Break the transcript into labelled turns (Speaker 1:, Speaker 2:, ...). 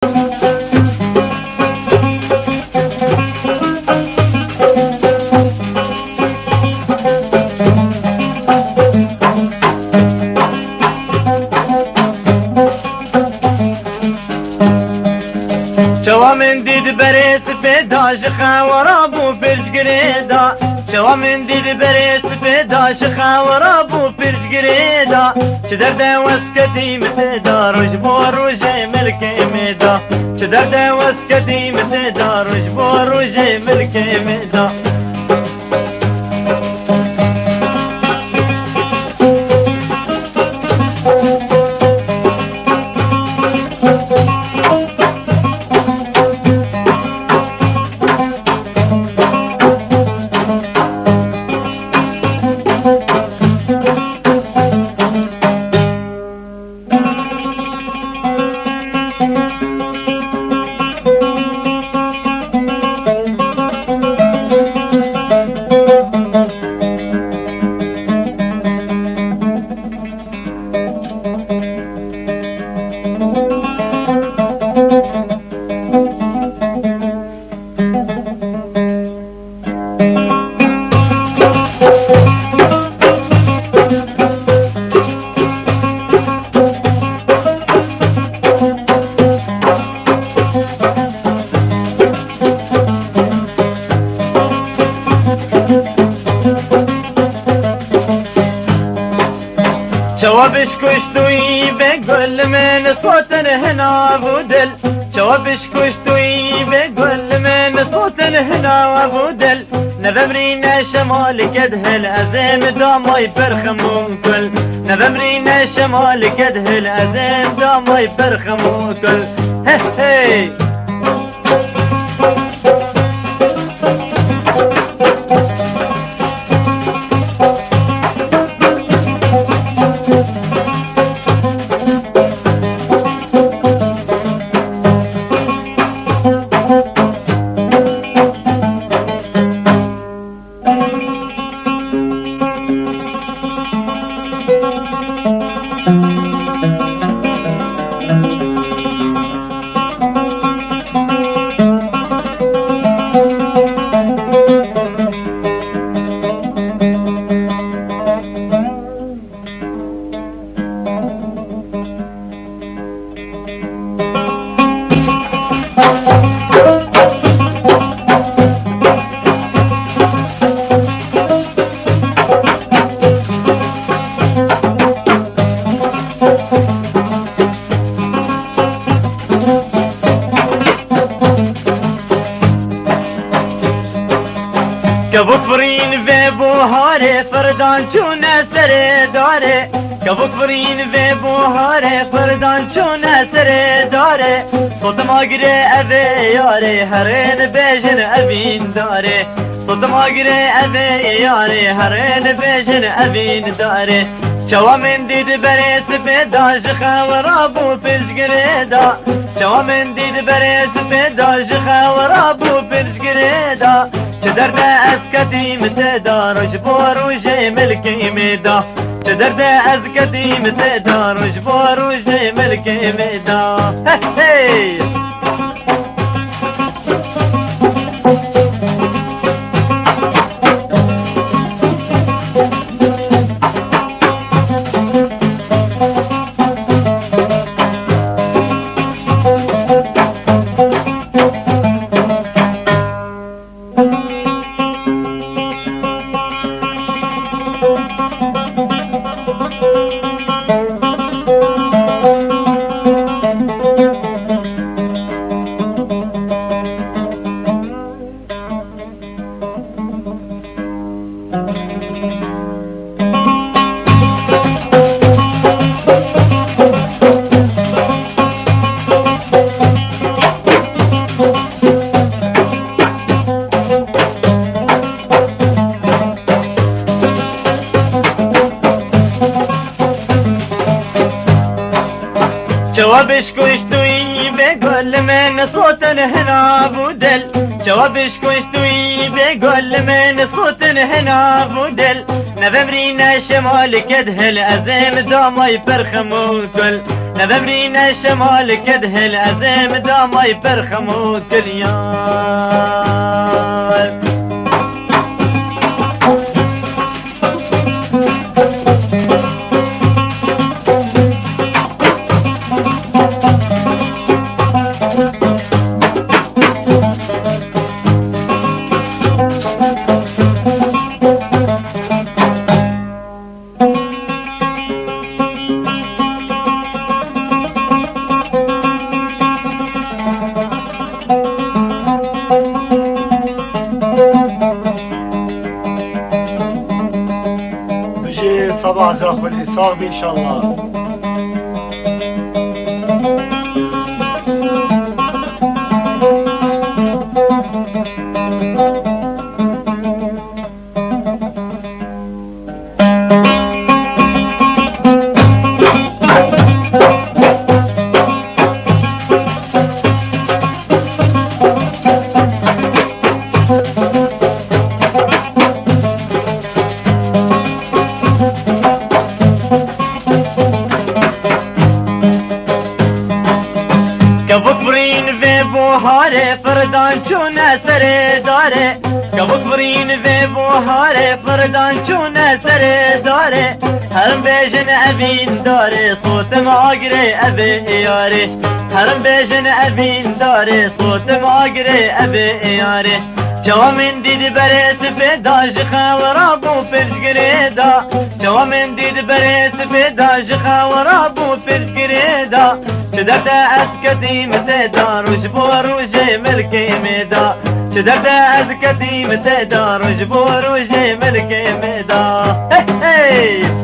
Speaker 1: شوا من دید بريت پیدا شخا ورابو فرج گریدا شوا من دید بريت پیدا شخا ورابو فرج گریدا چه درد وسکتی متدا روش بو روش ملک میدا چه درد وسکتی متدا روش بو روش ملک میدا شوابش كشتوي بقول من صوت هنا ودل شوابش كشتوي بقول من صوت هنا ودل نذمرينا شمال كدهل أزين دامي برخم كل نذمرينا شمال كدهل أزين دامي برخم كل هي هي كبكفرين في بوهاري فردان شون سر داره كبكفرين في بوهاري فردان شون سر داره صوت ما قري أبي ياري هرين بيجن أبين داره صوت ما قري أبي ياري هرين بيجن أبين داره شوا من دید بريس بدا شخا ورابو فرج گریدا شوا من دید بريس بدا شخا ورابو فرج گریدا چه درد اسکتی متدا روش بو روش ملکی میدا چه درد اسکتی متدا روش بو روش ملکی میدا هی جوابش كشتوي بقول من صوت هنا بودل جوابش كشتوي بقول من صوت هنا بودل نبمرين شمال كدهل أزيم دامي برخمو كل نبمرين شمال كدهل أزيم دامي برخمو كل يار
Speaker 2: صباح زاخ الإصابة إن شاء الله.
Speaker 1: كبكبرين في بوهاري فردان چونه سر داره كبكبرين في بوهاري فردان چونه سر داره هرم بيجن أبين داره صوت معاقري أبي ياري هرم بيجن أبين داره صوت معاقري أبي ياري جوامن دید بره سپیدا جخا ورابو پرش گریدا جوامن دید بره سپیدا جخا ورابو پرش گریدا چدرت از کدیم تدا روش بو روش ملکی میدا چدرت از کدیم تدا روش بو روش ملکی میدا هی هی